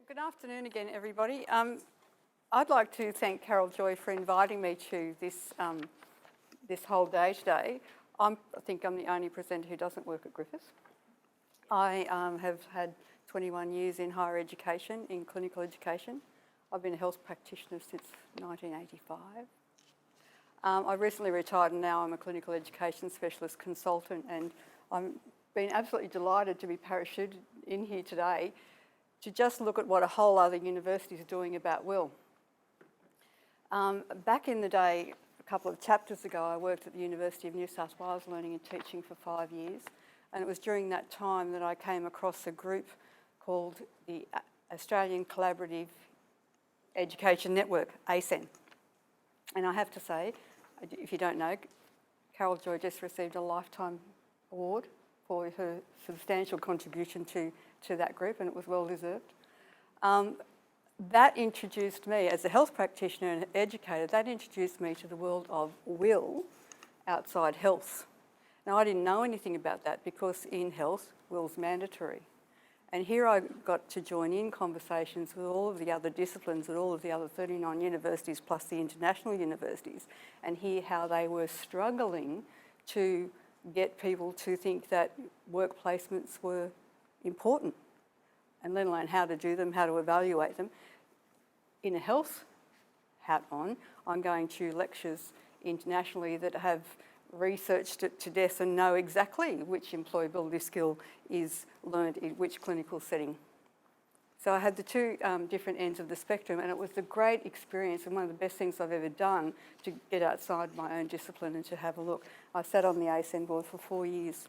Good afternoon again, everybody. I'd like to thank Carol Joy for inviting me to this whole day today. I think I'm the only presenter who doesn't work at Griffith. I have had 21 years in higher education, in clinical education. I've been a health practitioner since 1985. I recently retired and now I'm a clinical education specialist consultant, and I've been absolutely delighted to be parachuted in here today to just look at what a whole other university is doing about will. Back in the day, a couple of chapters ago, I worked at the University of New South Wales learning and teaching for 5 years, and it was during that time that I came across a group called the Australian Collaborative Education Network, ACEN. And I have to say, if you don't know, Carol Joy just received a Lifetime Award for her substantial contribution to that group, and it was well deserved. That introduced me, as a health practitioner and educator, that introduced me to the world of will outside health. Now, I didn't know anything about that because in health, will's mandatory. And here I got to join in conversations with all of the other disciplines at all of the other 39 universities plus the international universities, and hear how they were struggling to get people to think that work placements were important, and let alone how to do them, how to evaluate them. In a health hat on, I'm going to lectures internationally that have researched it to death and know exactly which employability skill is learned in which clinical setting. So I had the two different ends of the spectrum, and it was a great experience and one of the best things I've ever done to get outside my own discipline and to have a look. I sat on the ACEN board for 4 years.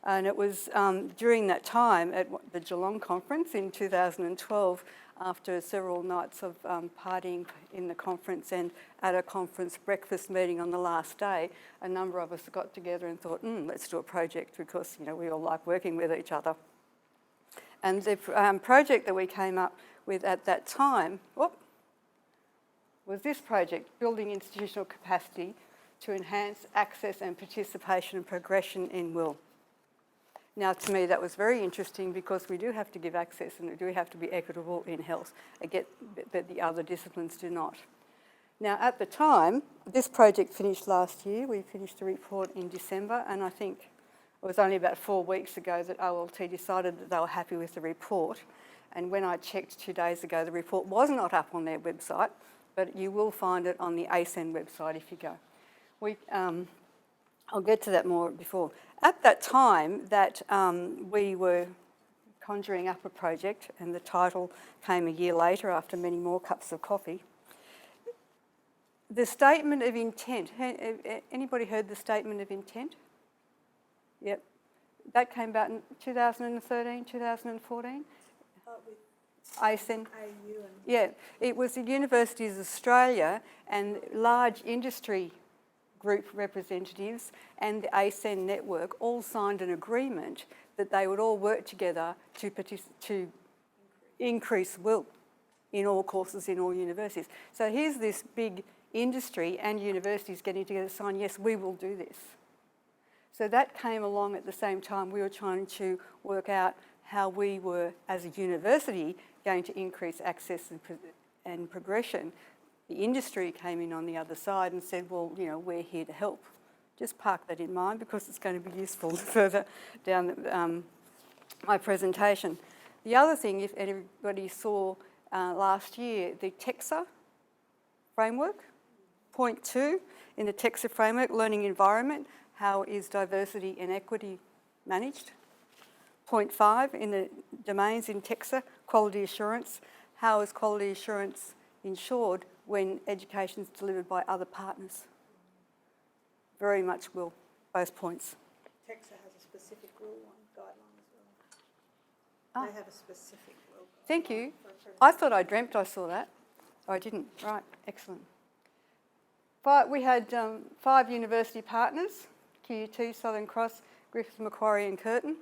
And it was during that time at the Geelong conference in 2012, after several nights of partying in the conference and at a conference breakfast meeting on the last day, a number of us got together and thought, let's do a project because, you know, we all like working with each other. And the project that we came up with at that time was this project, Building Institutional Capacity to Enhance Access and Participation and Progression in Will. Now, to me, that was very interesting because we do have to give access and we do have to be equitable in health, but the other disciplines do not. Now, at the time, this project finished last year. We finished the report in December, and I think it was only about 4 weeks ago that OLT decided that they were happy with the report. And when I checked 2 days ago, the report was not up on their website, but you will find it on the ACEN website if you go. I'll get to that more before. At that time that we were conjuring up a project, and the title came a year later after many more cups of coffee, the statement of intent, anybody heard the statement of intent? Yep. That came about in 2013, 2014? ACEN. Yeah, it was the Universities of Australia and large industry group representatives and the ACEN network all signed an agreement that they would all work together to increase will in all courses in all universities. So here's this big industry and universities getting together to sign, yes, we will do this. So that came along at the same time we were trying to work out how we were, as a university, going to increase access and progression. The industry came in on the other side and said, well, you know, we're here to help. Just park that in mind because it's going to be useful further down my presentation. The other thing, if anybody saw last year, the TEQSA framework, point 2 in the TEQSA framework, learning environment, how is diversity and equity managed? Point 5 in the domains in TEQSA, quality assurance, how is quality assurance ensured when education is delivered by other partners? Very much will, both points. TEQSA has a specific rule guideline as well. They have a specific rule guideline. Thank you. I thought I dreamt I saw that. Oh, I didn't. Right, excellent. But we had 5 university partners, QUT, Southern Cross, Griffith, Macquarie and Curtin.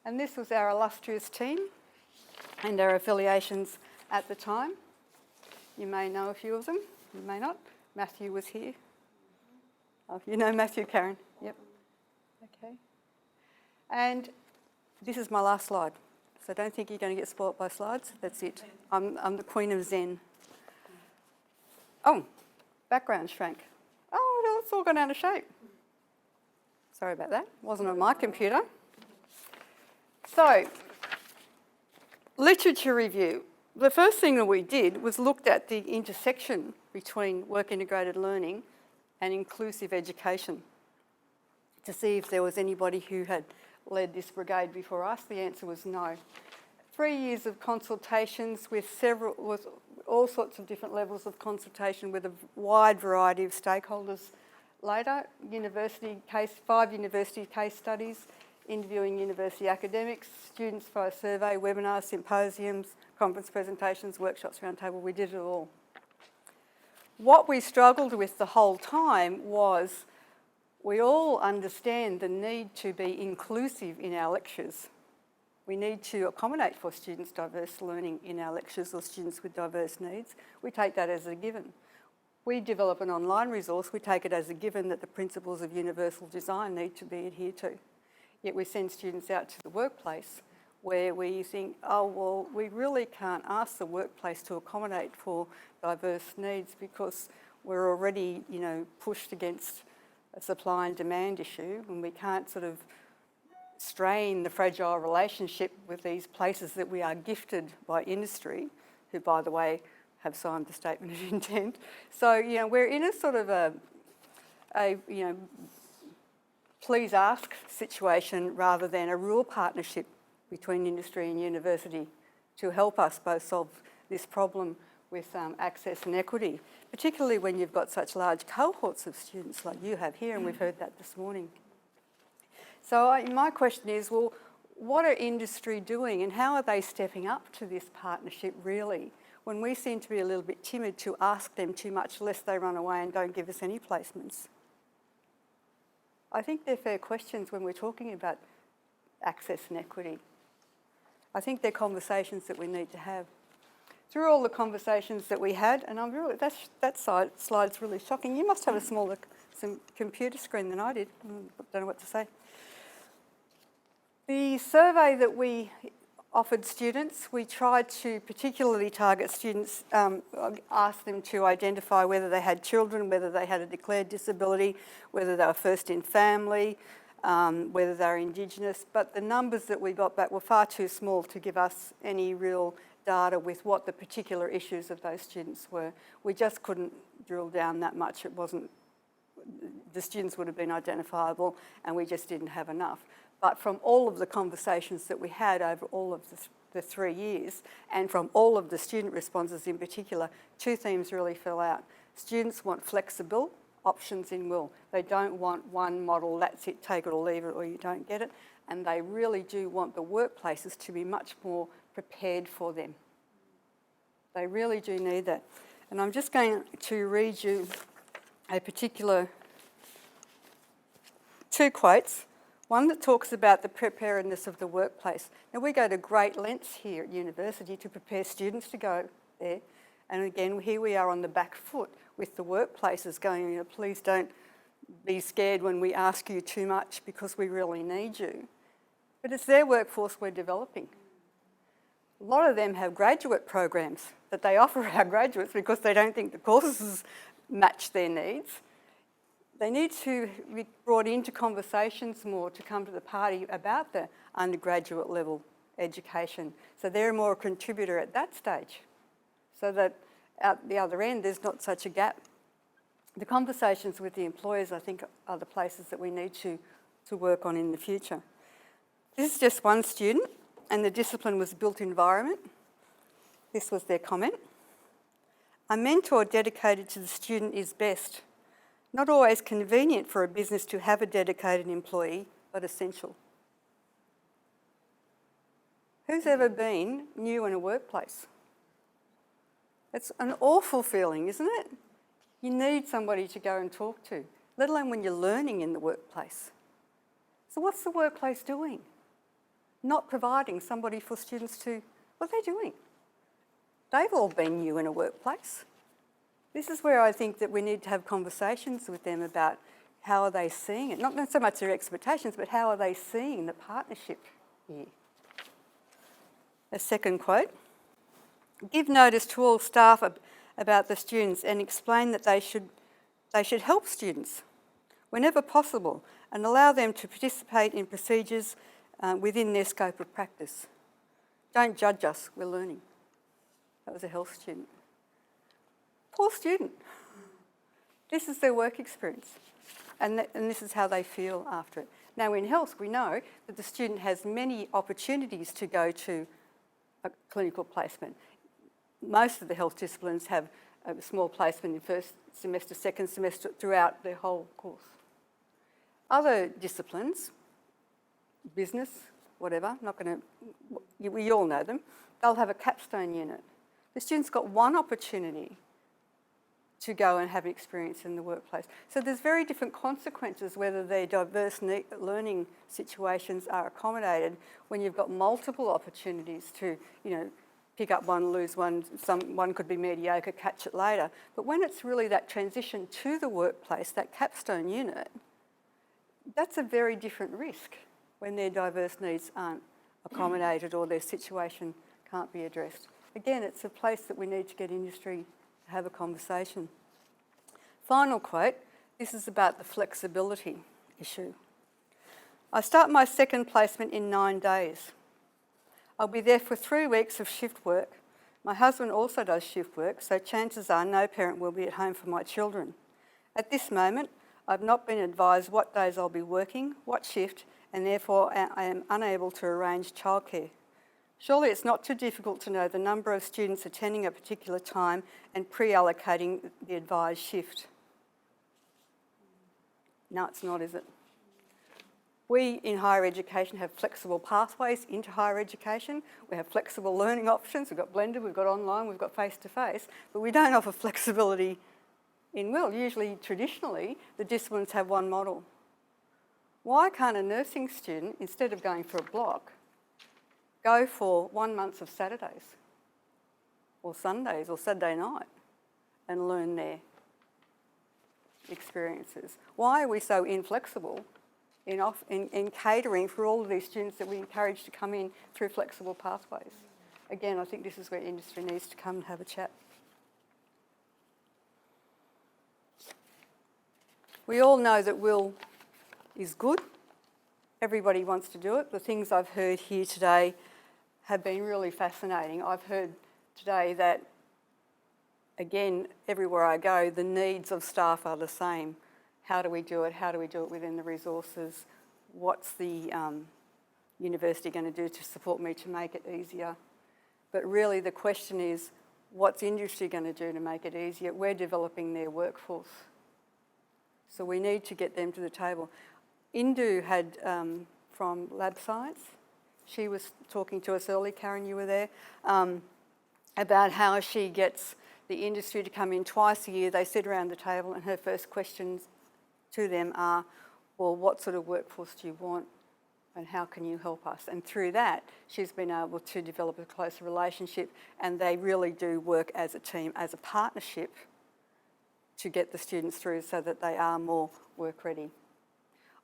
And this was our illustrious team and our affiliations at the time. You may know a few of them, you may not. Matthew was here. Oh, you know Matthew, Karen? Yep. Okay. And this is my last slide. So don't think you're going to get spoilt by slides. That's it. I'm the queen of Zen. Oh, background shrank. Oh, it's all gone out of shape. Sorry about that. Wasn't on my computer. So, literature review. The first thing that we did was looked at the intersection between work integrated learning and inclusive education to see if there was anybody who had led this brigade before us. The answer was no. 3 years of consultations with all sorts of different levels of consultation with a wide variety of stakeholders. Later, 5 university case studies, interviewing university academics, students via survey, webinars, symposiums, conference presentations, workshops, roundtable, we did it all. What we struggled with the whole time was we all understand the need to be inclusive in our lectures. We need to accommodate for students' diverse learning in our lectures or students with diverse needs. We take that as a given. We develop an online resource, we take it as a given that the principles of universal design need to be adhered to. Yet we send students out to the workplace where we think, oh, well, we really can't ask the workplace to accommodate for diverse needs because we're already, pushed against a supply and demand issue, and we can't sort of strain the fragile relationship with these places that we are gifted by industry, who, by the way, have signed the statement of intent. So, we're in a sort of a please ask situation rather than a real partnership between industry and university to help us both solve this problem with access and equity, particularly when you've got such large cohorts of students like you have here, and we've heard that this morning. So my question is, well, what are industry doing and how are they stepping up to this partnership really, when we seem to be a little bit timid to ask them too much lest they run away and don't give us any placements? I think they're fair questions when we're talking about access and equity. I think they're conversations that we need to have. Through all the conversations that we had, and that slide's really shocking. You must have a smaller computer screen than I did. Don't know what to say. The survey that we offered students, we tried to particularly target students, ask them to identify whether they had children, whether they had a declared disability, whether they were first in family, whether they were Indigenous, but the numbers that we got back were far too small to give us any real data with what the particular issues of those students were. We just couldn't drill down that much. The students would have been identifiable and we just didn't have enough. But from all of the conversations that we had over all of the 3 years, and from all of the student responses in particular, 2 themes really fell out. Students want flexible options in WIL. They don't want one model, that's it, take it or leave it, or you don't get it. And they really do want the workplaces to be much more prepared for them. They really do need that. And I'm just going to read you a particular 2 quotes. One that talks about the preparedness of the workplace. Now, we go to great lengths here at university to prepare students to go there. And again, here we are on the back foot with the workplaces going, please don't be scared when we ask you too much because we really need you. But it's their workforce we're developing. A lot of them have graduate programs that they offer our graduates because they don't think the courses match their needs. They need to be brought into conversations more to come to the party about the undergraduate level education. So they're more a contributor at that stage, so that at the other end there's not such a gap. The conversations with the employers, I think, are the places that we need to work on in the future. This is just one student, and the discipline was built environment. This was their comment. A mentor dedicated to the student is best. Not always convenient for a business to have a dedicated employee, but essential. Who's ever been new in a workplace? It's an awful feeling, isn't it? You need somebody to go and talk to, let alone when you're learning in the workplace. So what's the workplace doing? Not providing somebody for students to, what are they doing? They've all been new in a workplace. This is where I think that we need to have conversations with them about how are they seeing it. Not so much their expectations, but how are they seeing the partnership here. A second quote: "Give notice to all staff about the students and explain that they should help students whenever possible and allow them to participate in procedures within their scope of practice. Don't judge us, we're learning." That was a health student. Poor student. This is their work experience, and this is how they feel after it. Now in health, we know that the student has many opportunities to go to a clinical placement. Most of the health disciplines have a small placement in first semester, second semester, throughout their whole course. Other disciplines, business, whatever, we all know them, they'll have a capstone unit. The student's got one opportunity to go and have an experience in the workplace. So there's very different consequences whether their diverse learning situations are accommodated when you've got multiple opportunities to, pick up one, lose one, one could be mediocre, catch it later. But when it's really that transition to the workplace, that capstone unit, that's a very different risk when their diverse needs aren't accommodated or their situation can't be addressed. Again, it's a place that we need to get industry to have a conversation. Final quote, this is about the flexibility issue. "I start my second placement in 9 days. I'll be there for 3 weeks of shift work. My husband also does shift work, so chances are no parent will be at home for my children. At this moment, I've not been advised what days I'll be working, what shift, and therefore I am unable to arrange childcare. Surely it's not too difficult to know the number of students attending a particular time and pre-allocating the advised shift." No, it's not, is it? We in higher education have flexible pathways into higher education. We have flexible learning options. We've got blended, we've got online, we've got face-to-face, but we don't offer flexibility in WIL. Usually, traditionally, the disciplines have one model. Why can't a nursing student, instead of going for a block, go for 1 month of Saturdays or Sundays or Saturday night and learn their experiences? Why are we so inflexible in catering for all of these students that we encourage to come in through flexible pathways? Again, I think this is where industry needs to come and have a chat. We all know that WIL is good. Everybody wants to do it. The things I've heard here today have been really fascinating. I've heard today that, again, everywhere I go, the needs of staff are the same. How do we do it? How do we do it within the resources? What's the university going to do to support me to make it easier? But really the question is, what's industry going to do to make it easier? We're developing their workforce. So we need to get them to the table. Indu had, from Lab Science, she was talking to us early, Karen, you were there, about how she gets the industry to come in twice a year. They sit around the table and her first questions to them are, well, what sort of workforce do you want and how can you help us? And through that, she's been able to develop a closer relationship, and they really do work as a team, as a partnership, to get the students through so that they are more work ready.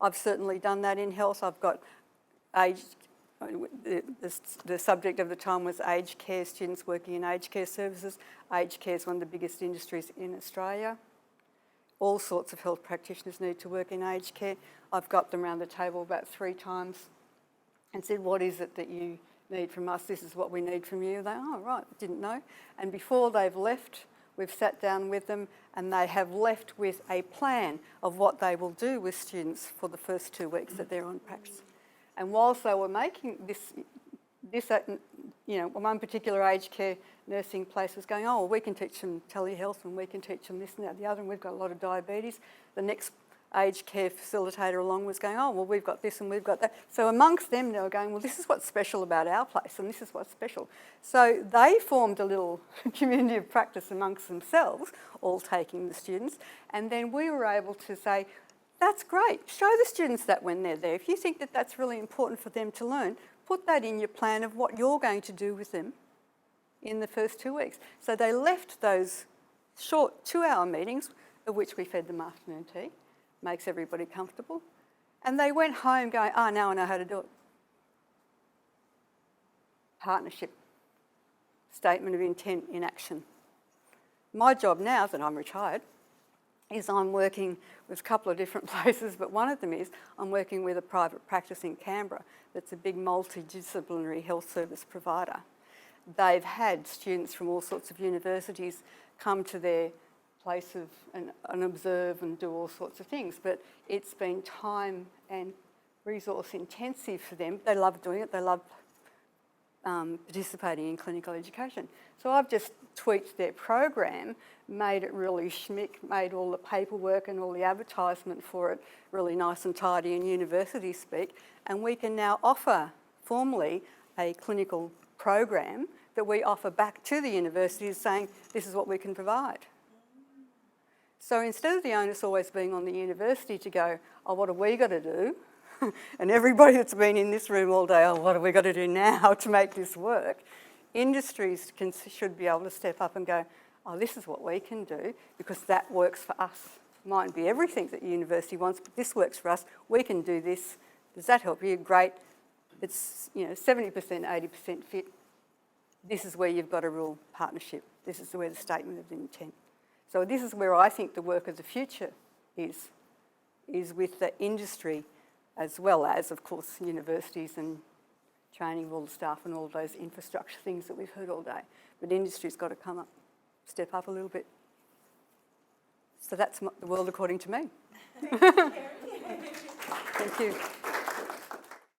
I've certainly done that in health. I've got the subject of the time was aged care, students working in aged care services. Aged care is one of the biggest industries in Australia. All sorts of health practitioners need to work in aged care. I've got them around the table about 3 times and said, what is it that you need from us? This is what we need from you. They, oh, right, didn't know. And before they've left, we've sat down with them and they have left with a plan of what they will do with students for the first 2 weeks that they're on practice. And whilst they were making this one particular aged care nursing place was going, oh, well, we can teach them telehealth and we can teach them this and that and the other, and we've got a lot of diabetes. The next aged care facilitator along was going, oh, well, we've got this and we've got that. So amongst them, they were going, well, this is what's special about our place and this is what's special. So they formed a little community of practice amongst themselves, all taking the students, and then we were able to say, that's great. Show the students that when they're there. If you think that that's really important for them to learn, put that in your plan of what you're going to do with them in the first 2 weeks. So they left those short 2-hour meetings, of which we fed them afternoon tea, makes everybody comfortable, and they went home going, oh, now I know how to do it. Partnership. statement of intent in action. My job now, that I'm retired, is I'm working with a couple of different places, but one of them is I'm working with a private practice in Canberra that's a big multidisciplinary health service provider. They've had students from all sorts of universities come to their place of and observe and do all sorts of things, but it's been time and resource intensive for them. They love doing it, they love participating in clinical education. So I've just tweaked their program, made it really schmick, made all the paperwork and all the advertisement for it really nice and tidy in university speak, and we can now offer formally a clinical program that we offer back to the universities saying this is what we can provide. So instead of the onus always being on the university to go, oh, what have we got to do? And everybody that's been in this room all day, oh, what have we got to do now to make this work? Industries should be able to step up and go, oh, this is what we can do because that works for us. Mightn't be everything that the university wants, but this works for us. We can do this. Does that help you? Great. It's 70%, 80% fit. This is where you've got a real partnership. This is where the statement of intent. So this is where I think the work of the future is with the industry as well as, of course, universities and training of all the staff and all those infrastructure things that we've heard all day. But industry's got to come up, step up a little bit. So that's the world according to me. Thank you.